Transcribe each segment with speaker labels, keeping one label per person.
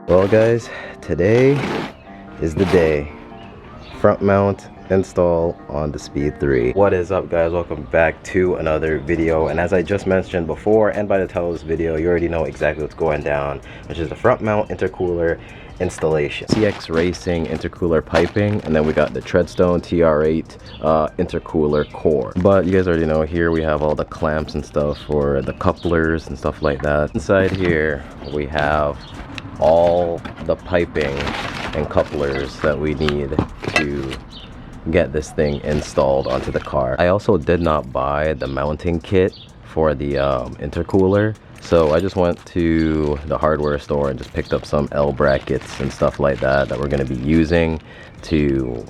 Speaker 1: Well guys, today is the day. Front mount install on the Speed 3. What is up guys, welcome back to another video. And as I just mentioned before, and by the title of this video, you already know exactly what's going down, which is the front mount intercooler installation. CX Racing intercooler piping, and then we got the TREADSTONE TR8 intercooler core. But you guys already know, here we have all the clamps and stuff for the couplers and stuff like that. Inside here we have all the piping and couplers that we need to get this thing installed onto the car. I also did not buy the mounting kit for the intercooler, so I just went to the hardware store and just picked up some L brackets and stuff like that we're going to be using to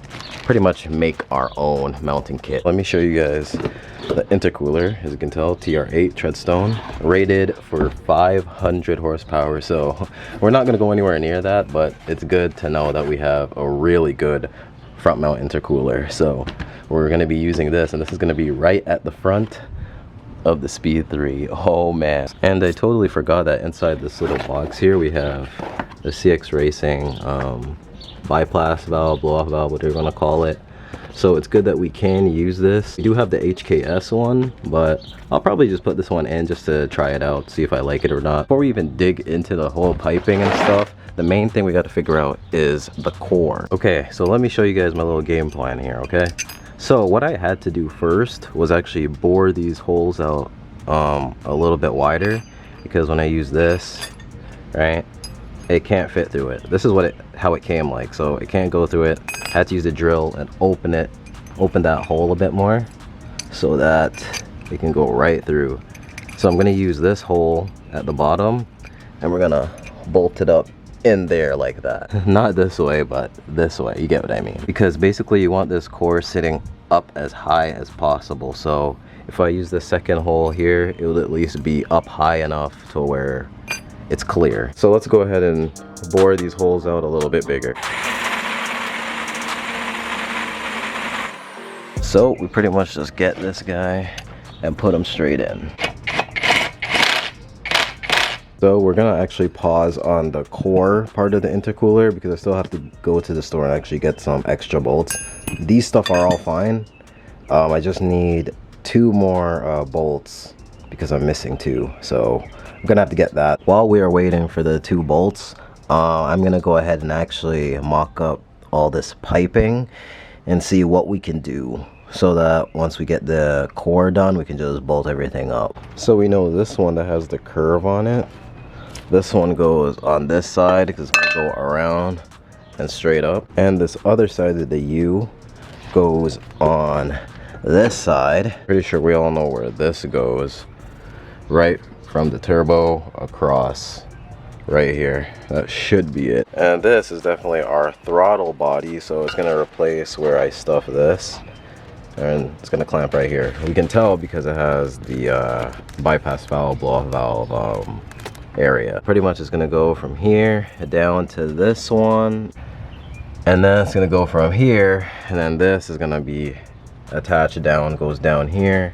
Speaker 1: pretty much make our own mounting kit. Let me show you guys the intercooler. As you can tell, TR8 TREADSTONE, rated for 500 horsepower, so we're not going to go anywhere near that, but it's good to know that we have a really good front mount intercooler. So we're going to be using this, and this is going to be right at the front of the Speed 3. Oh man. And I totally forgot that inside this little box here we have the CX Racing bypass valve, blow off valve, whatever you want to call it. So it's good that we can use this. We do have the HKS one, but I'll probably just put this one in just to try it out, see if I like it or not. Before we even dig into the whole piping and stuff, the main thing we got to figure out is the core. Okay, so let me show you guys my little game plan here, okay? So what I had to do first was actually bore these holes out a little bit wider, because when I use this, right, it can't fit through it. This is how it came like, so it can't go through it. I had to use the drill and open that hole a bit more so that it can go right through. So I'm gonna use this hole at the bottom, and we're gonna bolt it up in there like that. Not this way, but this way, you get what I mean. Because basically you want this core sitting up as high as possible. So if I use the second hole here, it will at least be up high enough to where it's clear. So let's go ahead and bore these holes out a little bit bigger. So we pretty much just get this guy and put him straight in. So we're gonna actually pause on the core part of the intercooler because I still have to go to the store and actually get some extra bolts. These stuff are all fine. I just need 2 more bolts because I'm missing 2. So I'm gonna have to get that. While we are waiting for the 2 bolts, I'm gonna go ahead and actually mock up all this piping and see what we can do, so that once we get the core done, we can just bolt everything up. So we know this one that has the curve on it, this one goes on this side because it's gonna go around and straight up, and this other side of the U goes on this side. Pretty sure we all know where this goes, right from the turbo across right here. That should be it. And this is definitely our throttle body, so it's gonna replace where I stuff this, and it's gonna clamp right here. We can tell because it has the bypass valve, blow off valve area. Pretty much it's gonna go from here down to this one, and then it's gonna go from here, and then this is gonna be attached down, goes down here,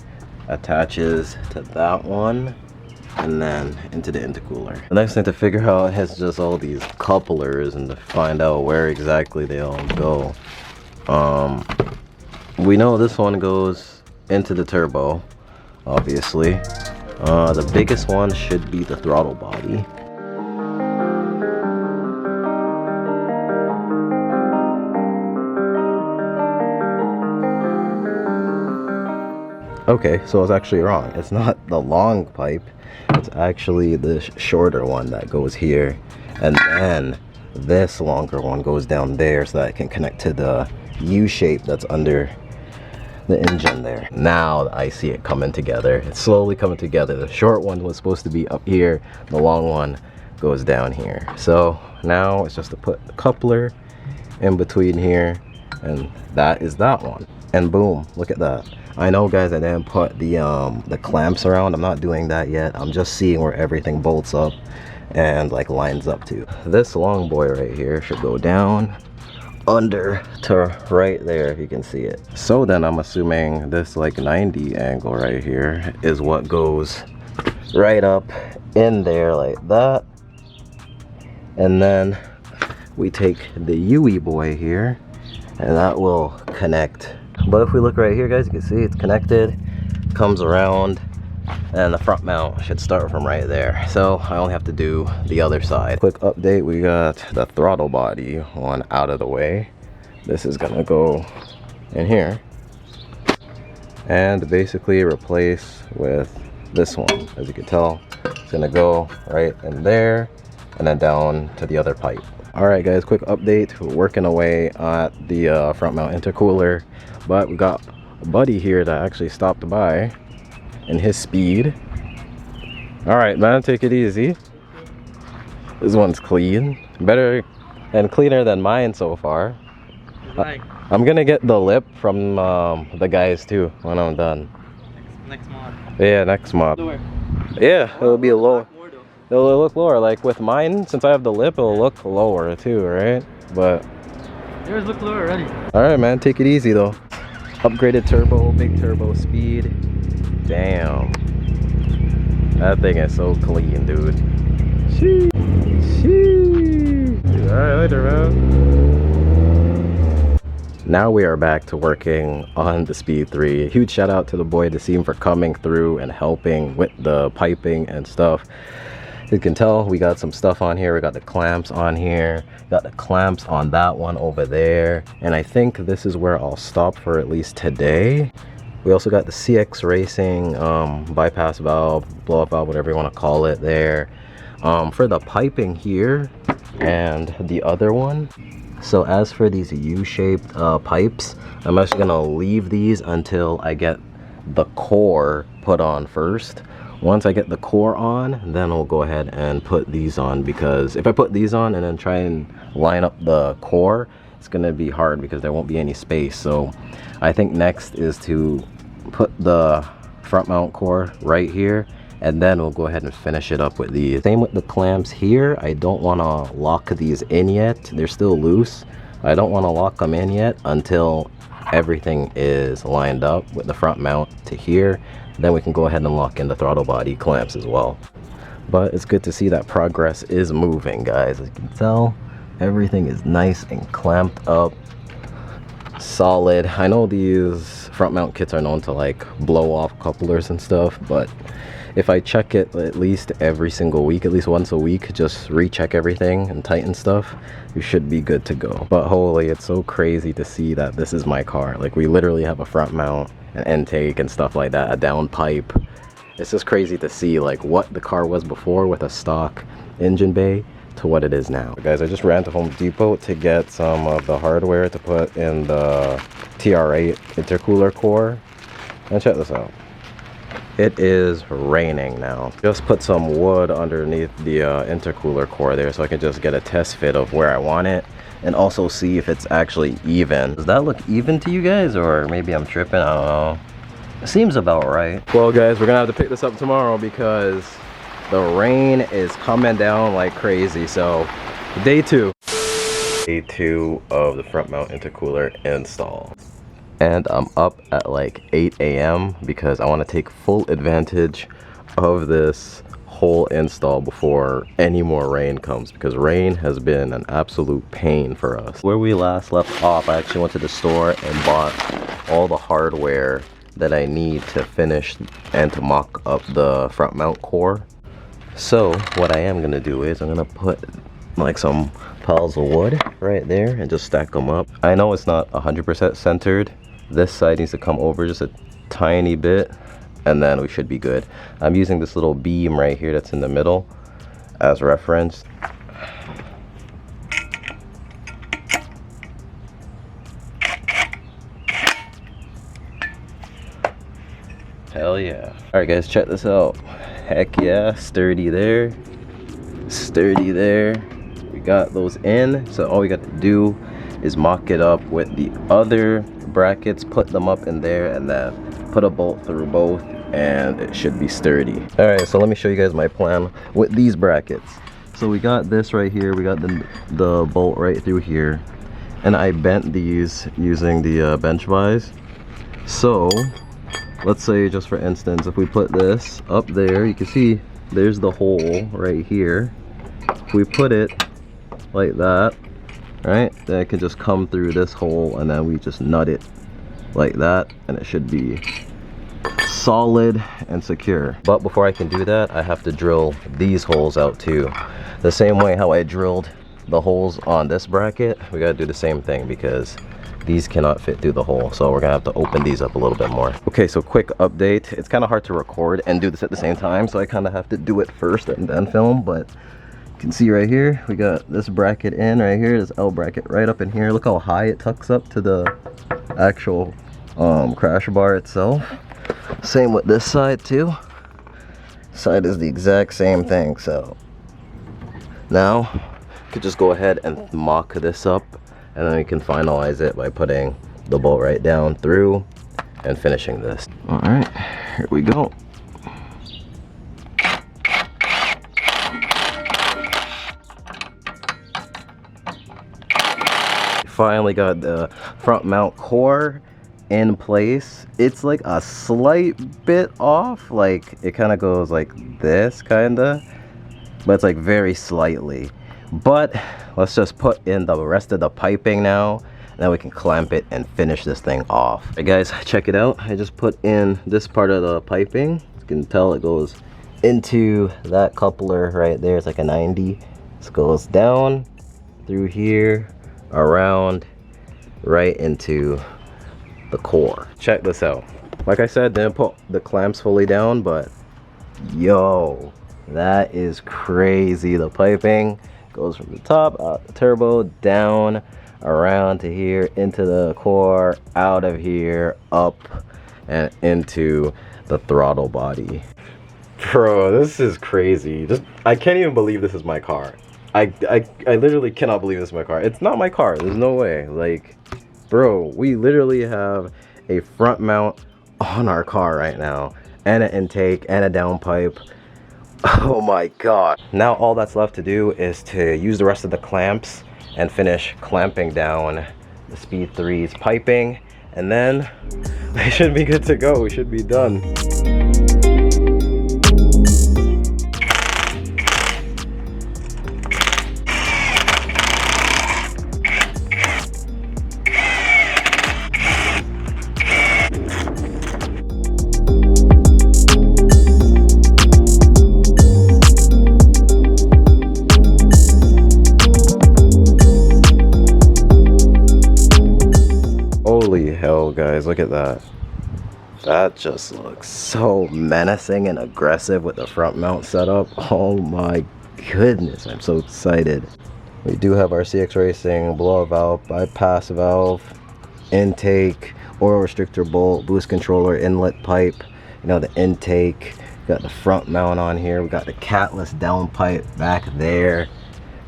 Speaker 1: attaches to that one, and then into the intercooler. The next thing to figure out is just all these couplers and to find out where exactly they all go. We know this one goes into the turbo, obviously. The biggest one should be the throttle body. Okay, so I was actually wrong. It's not the long pipe, it's actually the shorter one that goes here, and then this longer one goes down there so that it can connect to the U shape that's under the engine there. Now I see it coming together. It's slowly coming together. The short one was supposed to be up here, the long one goes down here. So now it's just to put the coupler in between here, and that is that one, and boom, look at that. I know guys, I didn't put the clamps around. I'm not doing that yet. I'm just seeing where everything bolts up and like lines up to. This long boy right here should go down under to right there, if you can see it. So then I'm assuming this like 90 angle right here is what goes right up in there like that, and then we take the UE boy here, and that will connect. But if we look right here, guys, you can see it's connected, comes around, and the front mount should start from right there. So I only have to do the other side. Quick update, we got the throttle body one out of the way. This is gonna go in here and basically replace with this one. As you can tell, it's gonna go right in there and then down to the other pipe. All right, guys, quick update. We're working away at the front mount intercooler, but we got a buddy here that actually stopped by in his speed. All right, man, take it easy. This one's clean, better and cleaner than mine so far. I'm gonna get the lip from the guys too when I'm done.
Speaker 2: Next mod.
Speaker 1: Yeah, next mod.
Speaker 2: Lower.
Speaker 1: Yeah, it'll be lower. It'll look lower. Like with mine, since I have the lip, it'll look lower too, right? But
Speaker 2: yours look lower already.
Speaker 1: all right, man, take it easy though. Upgraded turbo, big turbo speed. Damn, that thing is so clean, dude. Sheesh. Sheesh. All right, later, man. Now we are back to working on the Speed 3. Huge shout out to the boy Dasim for coming through and helping with the piping and stuff. You can tell we got some stuff on here. We got the clamps on here, got the clamps on that one over there, and I think this is where I'll stop for at least today. We also got the CX Racing bypass valve, blow up valve, whatever you want to call it there, for the piping here and the other one. So as for these U-shaped pipes, I'm actually gonna leave these until I get the core put on first. Once I get the core on, then we'll go ahead and put these on, because if I put these on and then try and line up the core, it's gonna be hard because there won't be any space. So I think next is to put the front mount core right here, and then we'll go ahead and finish it up with these. Same with the clamps here. I don't want to lock these in yet. They're still loose. I don't want to lock them in yet until everything is lined up with the front mount to here. Then we can go ahead and lock in the throttle body clamps as well. But it's good to see that progress is moving, guys. As you can tell, everything is nice and clamped up, solid. I know these front mount kits are known to like blow off couplers and stuff, but if I check it at least every single week, at least once a week, just recheck everything and tighten stuff, you should be good to go. But holy, it's so crazy to see that this is my car. Like, we literally have a front mount, an intake and stuff like that, a down pipe. It's just crazy to see like what the car was before with a stock engine bay to what it is now. Guys, I just ran to Home Depot to get some of the hardware to put in the TR8 intercooler core, and check this out. It is raining now. Just put some wood underneath the intercooler core there so I can just get a test fit of where I want it and also see if it's actually even. Does that look even to you guys, or maybe I'm tripping? I don't know. It seems about right. Well, guys, we're gonna have to pick this up tomorrow because the rain is coming down like crazy. So day two of the front mount intercooler install. And I'm up at like 8 a.m. because I want to take full advantage of this whole install before any more rain comes, because rain has been an absolute pain for us. Where we last left off, I actually went to the store and bought all the hardware that I need to finish and to mock up the front mount core. So what I am gonna do is I'm gonna put like some piles of wood right there and just stack them up. I know it's not 100% centered. This side needs to come over just a tiny bit, and then we should be good. I'm using this little beam right here that's in the middle as reference. Hell yeah. All right, guys, check this out. Heck yeah, sturdy there, sturdy there. We got those in, so all we got to do is mock it up with the other brackets, put them up in there, and then put a bolt through both, and it should be sturdy. All right, so let me show you guys my plan with these brackets. So we got this right here, we got the bolt right through here, and I bent these using the bench vise. So let's say, just for instance, if we put this up there, you can see there's the hole right here. If we put it like that, right? Then it can just come through this hole, and then we just nut it like that, and it should be solid and secure. But before I can do that, I have to drill these holes out too. The same way how I drilled the holes on this bracket, we gotta do the same thing because these cannot fit through the hole, so we're gonna have to open these up a little bit more. Okay, so quick update. It's kind of hard to record and do this at the same time, so I kind of have to do it first and then film. But you can see right here, we got this bracket in right here, this L bracket right up in here. Look how high it tucks up to the actual crash bar itself. Same with this side too. Side is the exact same thing. So now you could just go ahead and mock this up, and then we can finalize it by putting the bolt right down through and finishing this. All right, here we go. Finally got the front mount core in place. It's like a slight bit off, like it kind of goes like this kinda, but it's like very slightly. But let's just put in the rest of the piping now, and then we can clamp it and finish this thing off. Hey guys, check it out. I just put in this part of the piping. You can tell it goes into that coupler right there. It's like a 90. This goes down through here, around, right into the core. Check this out. Like I said, didn't put the clamps fully down, but yo, that is crazy. The piping goes from the top out the turbo, down, around to here, into the core, out of here, up, and into the throttle body. Bro, this is crazy. I can't even believe this is my car. I literally cannot believe this is my car. It's not my car. There's no way. Like, bro, we literally have a front mount on our car right now, and an intake and a downpipe. Oh my god. Now all that's left to do is to use the rest of the clamps and finish clamping down the Speed 3's piping, and then we should be good to go. We should be done. Holy hell, guys, look at that. That just looks so menacing and aggressive with the front mount setup. Oh my goodness, I'm so excited. We do have our CX Racing blowout valve, bypass valve, intake, oil restrictor bolt, boost controller, inlet pipe, you know, the intake. We got the front mount on here. We got the catless downpipe back there.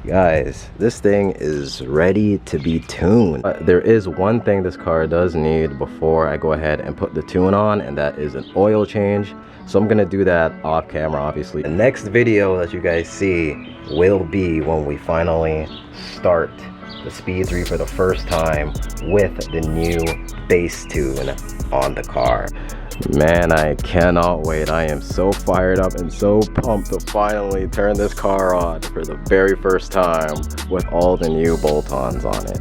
Speaker 1: Guys, this thing is ready to be tuned. There is one thing this car does need before I go ahead and put the tune on, and that is an oil change. So I'm gonna do that off camera, obviously. The next video that you guys see will be when we finally start the Speed 3 for the first time with the new bass tune on the car. Man, I cannot wait. I am so fired up and so pumped to finally turn this car on for the very first time with all the new bolt-ons on it.